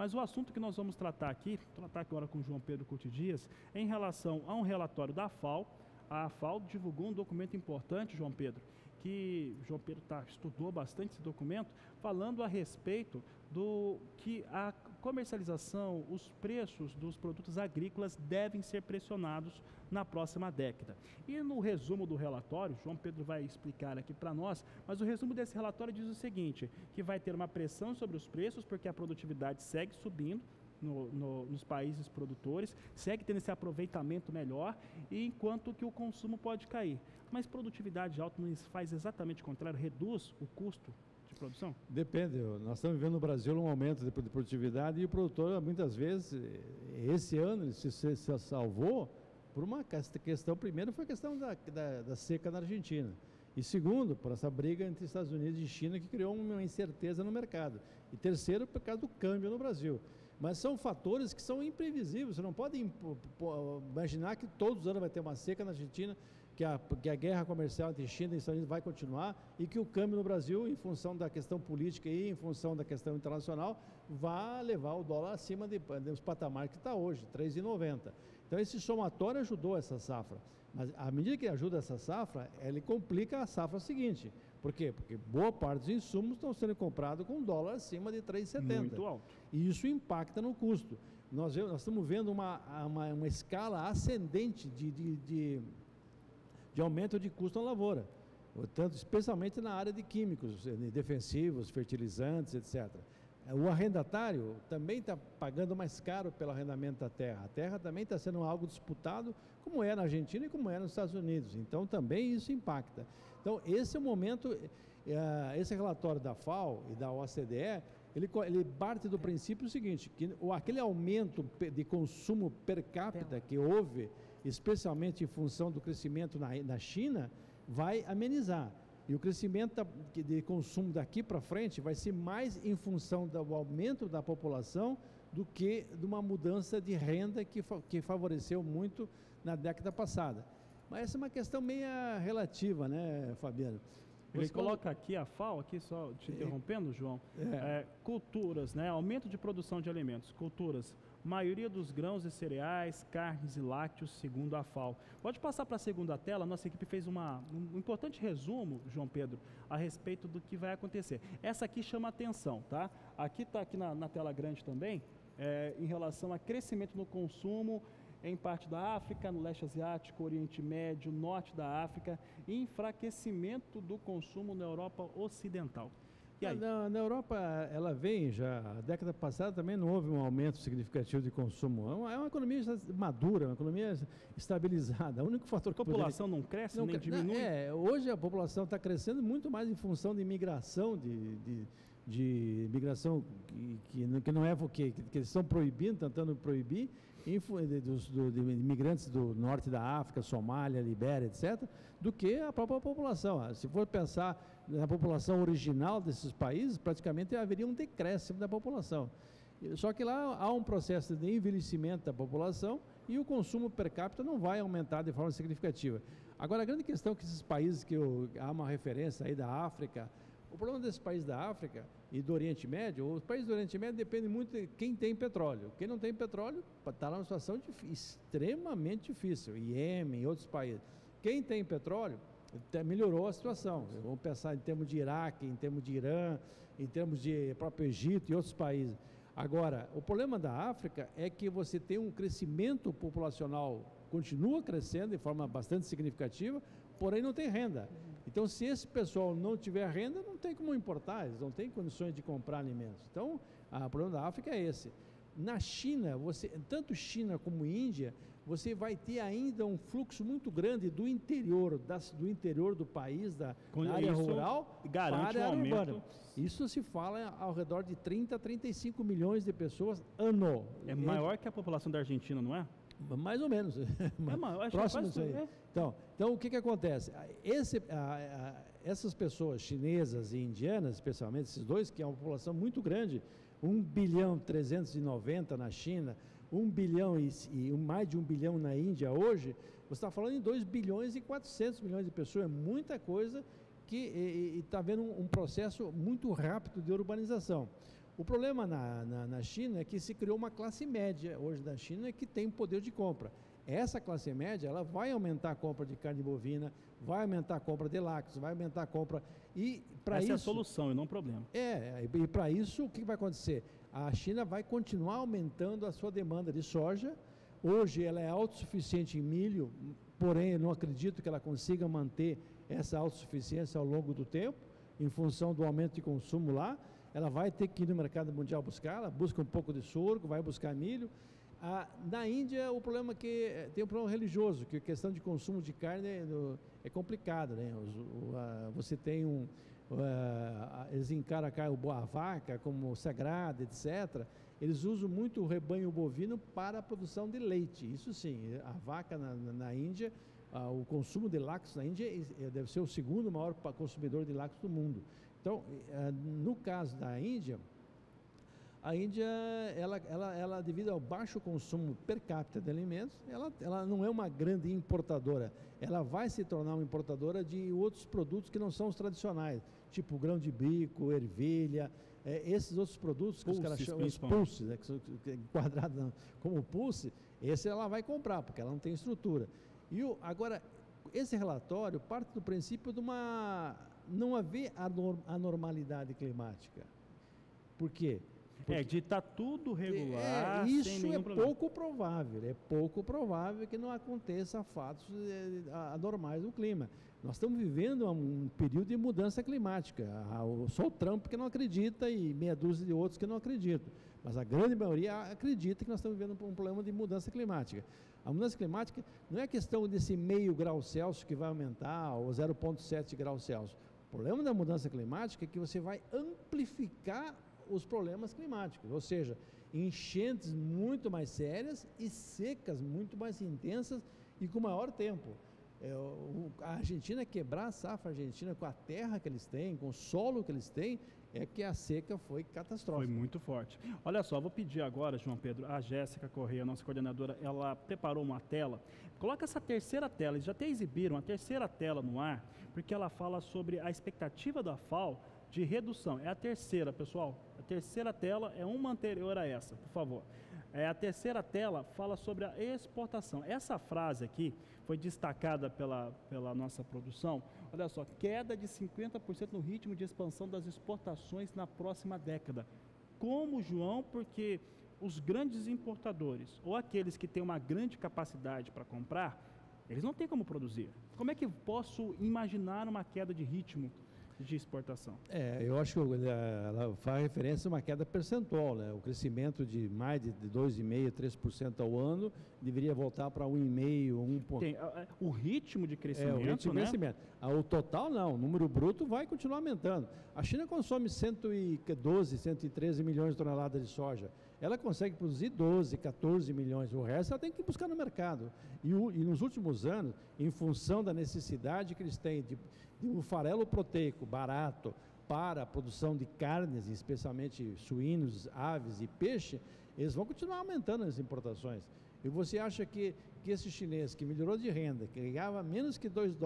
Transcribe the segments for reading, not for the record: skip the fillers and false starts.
Mas o assunto que nós vamos tratar agora com o João Pedro Curti Dias, é em relação a um relatório da FAO. A FAO divulgou um documento importante, João Pedro, que o João Pedro estudou bastante esse documento, falando a respeito do que a comercialização, os preços dos produtos agrícolas devem ser pressionados na próxima década. E no resumo do relatório, João Pedro vai explicar aqui para nós, mas o resumo desse relatório diz o seguinte, que vai ter uma pressão sobre os preços, porque a produtividade segue subindo, nos países produtores, segue tendo esse aproveitamento melhor, e enquanto que o consumo pode cair. Mas produtividade alta não faz exatamente o contrário, reduz o custo de produção? Depende, nós estamos vivendo no Brasil um aumento de produtividade e o produtor muitas vezes, esse ano ele se salvou por uma questão, primeiro foi a questão da seca na Argentina. E segundo, por essa briga entre Estados Unidos e China que criou uma incerteza no mercado. E terceiro, por causa do câmbio no Brasil. Mas são fatores que são imprevisíveis. Você não pode imaginar que todos os anos vai ter uma seca na Argentina, que a guerra comercial entre China e Estados Unidos vai continuar e que o câmbio no Brasil, em função da questão política e em função da questão internacional, vai levar o dólar acima dos patamares que está hoje, R$ 3,90. Então esse somatório ajudou essa safra. Mas à medida que ajuda essa safra, ele complica a safra seguinte. Por quê? Porque boa parte dos insumos estão sendo comprados com dólar acima de R$ 3,70. Muito alto. E isso impacta no custo. Nós estamos vendo uma escala ascendente de aumento de custo na lavoura, tanto, especialmente na área de químicos, defensivos, fertilizantes, etc. O arrendatário também está pagando mais caro pelo arrendamento da terra. A terra também está sendo algo disputado, como é na Argentina e como é nos Estados Unidos. Então também isso impacta. Então esse é o momento, esse relatório da FAO e da OCDE, ele parte do princípio seguinte, que aquele aumento de consumo per capita que houve, especialmente em função do crescimento na China, vai amenizar. E o crescimento de consumo daqui para frente vai ser mais em função do aumento da população do que de uma mudança de renda que favoreceu muito na década passada. Mas essa é uma questão meio relativa, né, Fabiano? Ele coloca aqui a FAO, aqui só te interrompendo, João, culturas, né, aumento de produção de alimentos, culturas, maioria dos grãos e cereais, carnes e lácteos, segundo a FAO. Pode passar para a segunda tela, nossa equipe fez um importante resumo, João Pedro, a respeito do que vai acontecer. Essa aqui chama atenção, tá? Aqui está aqui na tela grande também, em relação a crescimento no consumo em parte da África, no leste asiático, Oriente Médio, norte da África, e enfraquecimento do consumo na Europa Ocidental. E aí? Na Europa, ela vem já, a década passada também não houve um aumento significativo de consumo. É uma economia madura, uma economia estabilizada. O único fator que a população não cresce, nem diminui? Hoje a população está crescendo muito mais em função de imigração, de imigração que não é que eles estão proibindo, tentando proibir, de imigrantes do norte da África, Somália, Libéria, etc., do que a própria população. Se for pensar na população original desses países, praticamente haveria um decréscimo da população. Só que lá há um processo de envelhecimento da população e o consumo per capita não vai aumentar de forma significativa. Agora, a grande questão é que esses países há uma referência aí da África, o problema desses países da África e do Oriente Médio, os países do Oriente Médio dependem muito de quem tem petróleo. Quem não tem petróleo está numa situação extremamente difícil. Iêmen e outros países. Quem tem petróleo melhorou a situação. Vamos pensar em termos de Iraque, em termos de Irã, em termos de próprio Egito e outros países. Agora, o problema da África é que você tem um crescimento populacional, continua crescendo de forma bastante significativa, porém não tem renda. Então, se esse pessoal não tiver renda, não tem como importar, eles não têm condições de comprar alimentos. Então, o problema da África é esse. Na China, tanto China como Índia, você vai ter ainda um fluxo muito grande do interior do país, da área rural, para a área urbana. Isso se fala ao redor de 30 a 35 milhões de pessoas ano. É maior que a população da Argentina, não é? Mais ou menos. Próximo disso aí. Então, o que acontece? Essas pessoas chinesas e indianas, especialmente esses dois, que é uma população muito grande, 1 bilhão 390 na China, 1 bilhão e mais de 1 bilhão na Índia hoje, você está falando em 2 bilhões e 400 milhões de pessoas, é muita coisa que está vendo um processo muito rápido de urbanização. O problema na China é que se criou uma classe média hoje da China que tem poder de compra. Essa classe média, ela vai aumentar a compra de carne bovina, vai aumentar a compra de lácteos, vai aumentar a compra... E para isso... Essa é a solução e não o problema. E para isso, o que vai acontecer? A China vai continuar aumentando a sua demanda de soja. Hoje ela é autossuficiente em milho, porém eu não acredito que ela consiga manter essa autossuficiência ao longo do tempo, em função do aumento de consumo lá. Ela vai ter que ir no mercado mundial buscar, ela busca um pouco de sorgo, vai buscar milho. Na Índia, o problema é que tem um problema religioso, que a questão de consumo de carne é complicado, né? Você tem eles encaram a vaca como sagrada, etc. Eles usam muito o rebanho bovino para a produção de leite. Isso sim, a vaca na Índia, o consumo de lácteos na Índia deve ser o segundo maior consumidor de lácteos do mundo. Então, no caso da Índia, a Índia, ela devido ao baixo consumo per capita de alimentos, ela não é uma grande importadora. Ela vai se tornar uma importadora de outros produtos que não são os tradicionais, tipo grão de bico, ervilha, esses outros produtos que os caras chamam os pulses, né, que são enquadrados como pulse, esse ela vai comprar, porque ela não tem estrutura. Agora, esse relatório parte do princípio de não haver anormalidade climática. Por quê? De estar tudo regular, isso sem nenhum problema. pouco provável que não aconteça fatos anormais no clima. Nós estamos vivendo um período de mudança climática. Só o Trump que não acredita e meia dúzia de outros que não acreditam. Mas a grande maioria acredita que nós estamos vivendo um problema de mudança climática. A mudança climática não é questão desse meio grau Celsius que vai aumentar ou 0,7 graus Celsius. O problema da mudança climática é que você vai amplificar os problemas climáticos, ou seja, enchentes muito mais sérias e secas muito mais intensas e com maior tempo. A Argentina quebrar a safra argentina com a terra que eles têm, com o solo que eles têm, é que a seca foi catastrófica. Foi muito forte. Olha só, vou pedir agora, João Pedro, a Jéssica Correia, nossa coordenadora, ela preparou uma tela. Coloca essa terceira tela, eles já até exibiram a terceira tela no ar, porque ela fala sobre a expectativa da FAO de redução. É a terceira, pessoal. A terceira tela é uma anterior a essa, por favor. A terceira tela fala sobre a exportação. Essa frase aqui foi destacada pela nossa produção. Olha só, queda de 50% no ritmo de expansão das exportações na próxima década. Como, João? Porque os grandes importadores, ou aqueles que têm uma grande capacidade para comprar, eles não têm como produzir. Como é que eu posso imaginar uma queda de ritmo de exportação? Eu acho que ela faz referência a uma queda percentual, né? O crescimento de mais de 2,5%, 3% ao ano deveria voltar para 1,5%, 1%. O ritmo de crescimento, o ritmo de crescimento. O total não, o número bruto vai continuar aumentando. A China consome 112, 113 milhões de toneladas de soja. Ela consegue produzir 12, 14 milhões. O resto ela tem que buscar no mercado. E nos últimos anos, em função da necessidade que eles têm de um farelo proteico barato para a produção de carnes, especialmente suínos, aves e peixe, eles vão continuar aumentando as importações. E você acha que esse chinês que melhorou de renda, que ganhava menos que $2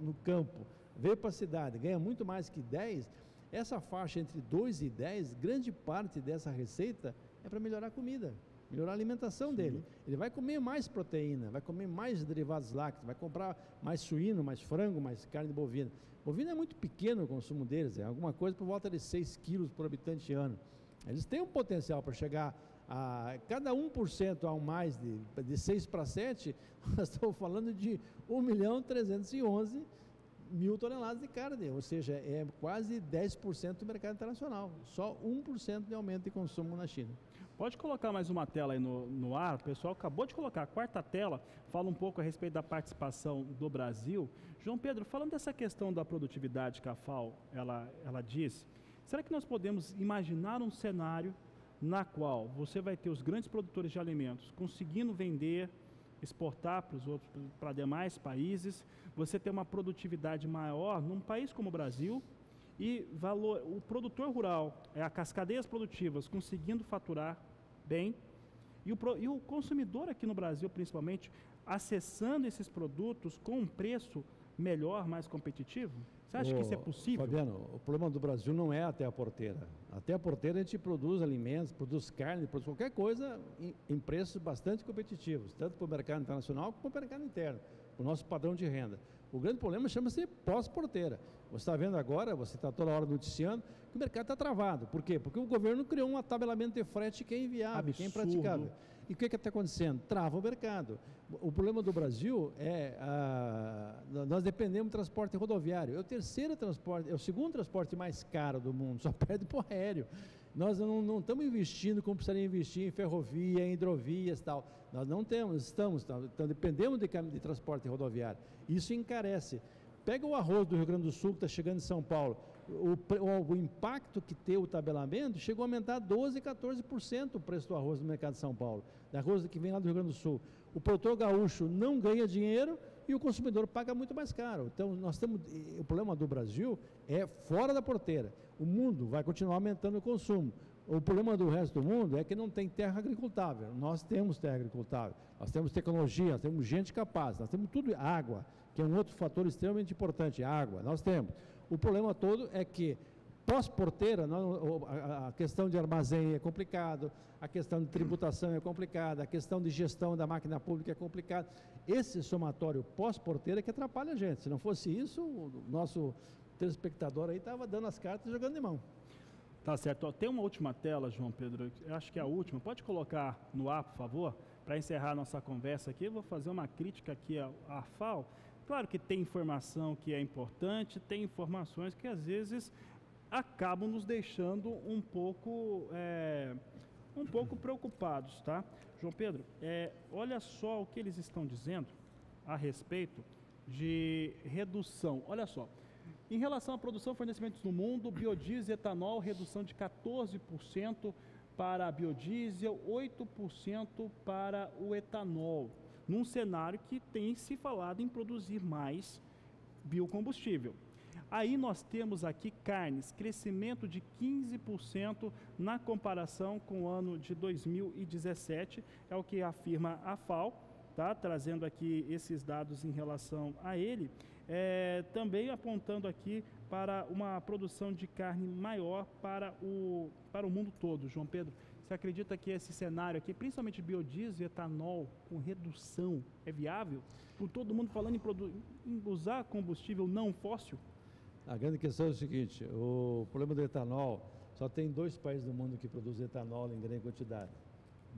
no campo, veio para a cidade, ganha muito mais que 10, essa faixa entre 2 e 10, grande parte dessa receita é para melhorar a comida, melhorar a alimentação dele. Ele vai comer mais proteína, vai comer mais derivados lácteos, vai comprar mais suíno, mais frango, mais carne bovina. Bovina é muito pequeno o consumo deles, é alguma coisa por volta de 6 quilos por habitante ano. Eles têm um potencial para chegar a cada 1% a mais de 6 para 7, nós estamos falando de 1.311.000 toneladas de carne, ou seja, é quase 10% do mercado internacional, só 1% de aumento de consumo na China. Pode colocar mais uma tela aí no ar, o pessoal acabou de colocar a quarta tela, fala um pouco a respeito da participação do Brasil. João Pedro, falando dessa questão da produtividade que a FAO ela disse, será que nós podemos imaginar um cenário na qual você vai ter os grandes produtores de alimentos conseguindo vender, exportar para demais países, você ter uma produtividade maior num país como o Brasil e o produtor rural, as cadeias produtivas conseguindo faturar bem e o consumidor aqui no Brasil principalmente acessando esses produtos com um preço melhor, mais competitivo? Você acha que isso é possível? Fabiano, o problema do Brasil não é até a porteira. Até a porteira a gente produz alimentos, produz carne, produz qualquer coisa em preços bastante competitivos, tanto para o mercado internacional como para o mercado interno, para o nosso padrão de renda. O grande problema chama-se pós-porteira. Você está vendo agora, você está toda hora noticiando, que o mercado está travado. Por quê? Porque o governo criou um tabelamento de frete que é inviável, que é impraticável. E o que está acontecendo? Trava o mercado. O problema do Brasil é, nós dependemos do transporte rodoviário. É o segundo transporte mais caro do mundo, só perde para o aéreo. Nós não estamos investindo como precisaria investir em ferrovia, em hidrovias e tal. Nós não temos, então dependemos de transporte rodoviário. Isso encarece. Pega o arroz do Rio Grande do Sul que está chegando em São Paulo. O impacto que tem o tabelamento chegou a aumentar 12%, 14% o preço do arroz no mercado de São Paulo, da arroz que vem lá do Rio Grande do Sul. O produtor gaúcho não ganha dinheiro e o consumidor paga muito mais caro. Então, o problema do Brasil é fora da porteira. O mundo vai continuar aumentando o consumo. O problema do resto do mundo é que não tem terra agricultável. Nós temos terra agricultável, nós temos tecnologia, nós temos gente capaz, nós temos tudo, água, que é um outro fator extremamente importante, água, nós temos. O problema todo é que pós-porteira, a questão de armazém é complicado, a questão de tributação é complicada, a questão de gestão da máquina pública é complicada. Esse somatório pós-porteira é que atrapalha a gente. Se não fosse isso, o nosso telespectador aí estava dando as cartas e jogando de mão. Tá certo. Tem uma última tela, João Pedro, eu acho que é a última. Pode colocar no ar, por favor, para encerrar a nossa conversa aqui. Eu vou fazer uma crítica aqui à FAO. Claro que tem informação que é importante, tem informações que às vezes acabam nos deixando um pouco preocupados, tá? João Pedro, olha só o que eles estão dizendo a respeito de redução. Olha só, em relação à produção e fornecimentos no mundo, biodiesel e etanol, redução de 14% para a biodiesel, 8% para o etanol, num cenário que tem se falado em produzir mais biocombustível. Aí nós temos aqui carnes, crescimento de 15% na comparação com o ano de 2017, é o que afirma a FAO, tá? Trazendo aqui esses dados em relação a ele, também apontando aqui para uma produção de carne maior para o mundo todo. João Pedro, você acredita que esse cenário aqui, principalmente biodiesel e etanol com redução, é viável? Por todo mundo falando em usar combustível não fóssil? A grande questão é o seguinte, o problema do etanol, só tem 2 países do mundo que produzem etanol em grande quantidade,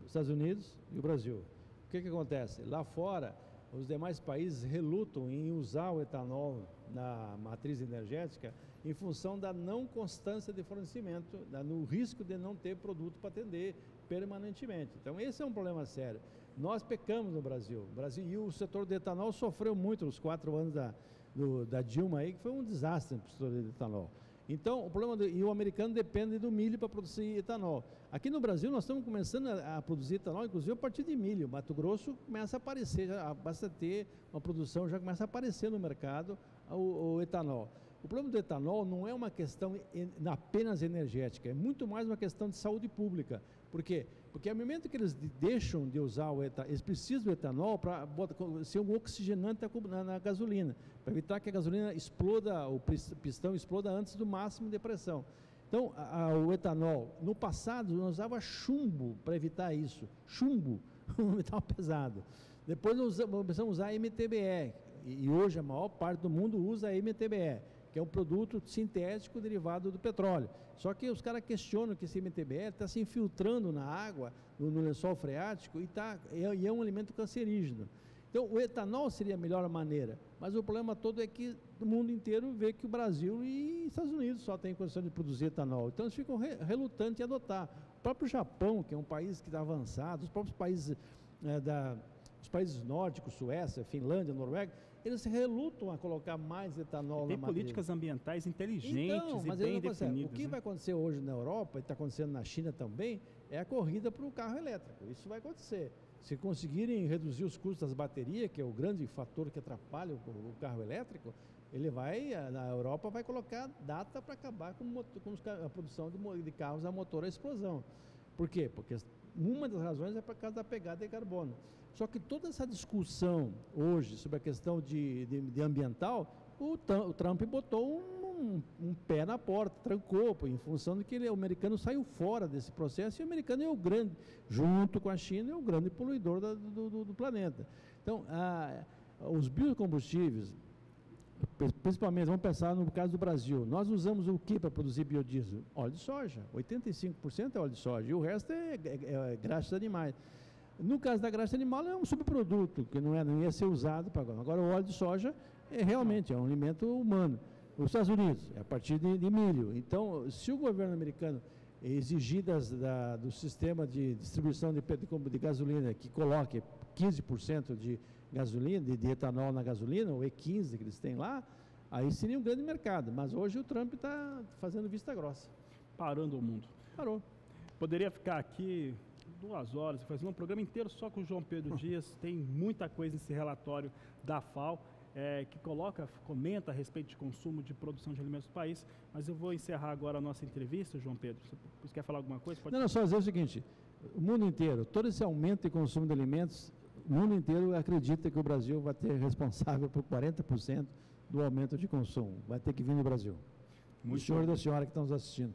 os Estados Unidos e o Brasil. O que acontece? Lá fora, os demais países relutam em usar o etanol na matriz energética em função da não constância de fornecimento, no risco de não ter produto para atender permanentemente. Então, esse é um problema sério. Nós pecamos no Brasil. E o setor do etanol sofreu muito nos 4 anos da Dilma aí, que foi um desastre para o setor de etanol. Então, e o americano depende do milho para produzir etanol. Aqui no Brasil, nós estamos começando a produzir etanol, inclusive a partir de milho. Mato Grosso começa a aparecer, basta ter uma produção, já começa a aparecer no mercado o etanol. O problema do etanol não é uma questão apenas energética, é muito mais uma questão de saúde pública. Por quê? Porque ao momento que eles deixam de usar o etanol, eles precisam do etanol para ser um oxigenante na gasolina, para evitar que a gasolina exploda, o pistão exploda antes do máximo de pressão. Então, o etanol, no passado, nós usava chumbo para evitar isso, chumbo, um metal pesado. Depois nós começamos a usar MTBE, e hoje a maior parte do mundo usa MTBE, que é um produto sintético derivado do petróleo. Só que os caras questionam que esse MTBE está se infiltrando na água, no lençol freático, e é um alimento cancerígeno. Então, o etanol seria a melhor maneira, mas o problema todo é que o mundo inteiro vê que o Brasil e Estados Unidos só têm condição de produzir etanol. Então, eles ficam relutantes em adotar. O próprio Japão, que é um país que está avançado, os próprios países os países nórdicos, Suécia, Finlândia, Noruega, eles relutam a colocar mais etanol na matriz. Tem políticas ambientais inteligentes e bem definidas. O que vai acontecer hoje na Europa, e está acontecendo na China também, é a corrida para o carro elétrico. Isso vai acontecer. Se conseguirem reduzir os custos das baterias, que é o grande fator que atrapalha o carro elétrico, na Europa vai colocar data para acabar com a produção de carros a motor a explosão. Por quê? Porque uma das razões é por causa da pegada de carbono. Só que toda essa discussão hoje sobre a questão de ambiental o Trump botou um pé na porta, trancou, em função de que o americano saiu fora desse processo, e o americano é o grande, junto com a China, é o grande poluidor do planeta. Então, os biocombustíveis, principalmente, vamos pensar no caso do Brasil, nós usamos o que para produzir biodiesel? Óleo de soja, 85% é óleo de soja, e o resto é graxa de animais. No caso da graxa animal, é um subproduto, que não ia ser usado para agora. Agora, o óleo de soja realmente é um alimento humano. Os Estados Unidos, é a partir de milho. Então, se o governo americano exigir do sistema de distribuição de gasolina que coloque 15% de gasolina, de etanol na gasolina, ou E15 que eles têm lá, aí seria um grande mercado. Mas hoje o Trump está fazendo vista grossa. Parando o mundo. Parou. Poderia ficar aqui 2 horas, fazendo um programa inteiro só com o João Pedro Dias. Tem muita coisa nesse relatório da FAO, que comenta a respeito de consumo, de produção de alimentos do país, mas eu vou encerrar agora a nossa entrevista, João Pedro. Você quer falar alguma coisa? Não, só dizer o seguinte, o mundo inteiro, todo esse aumento de consumo de alimentos, o mundo inteiro acredita que o Brasil vai ter responsável por 40% do aumento de consumo, vai ter que vir no Brasil. O senhor e da senhora que estão nos assistindo.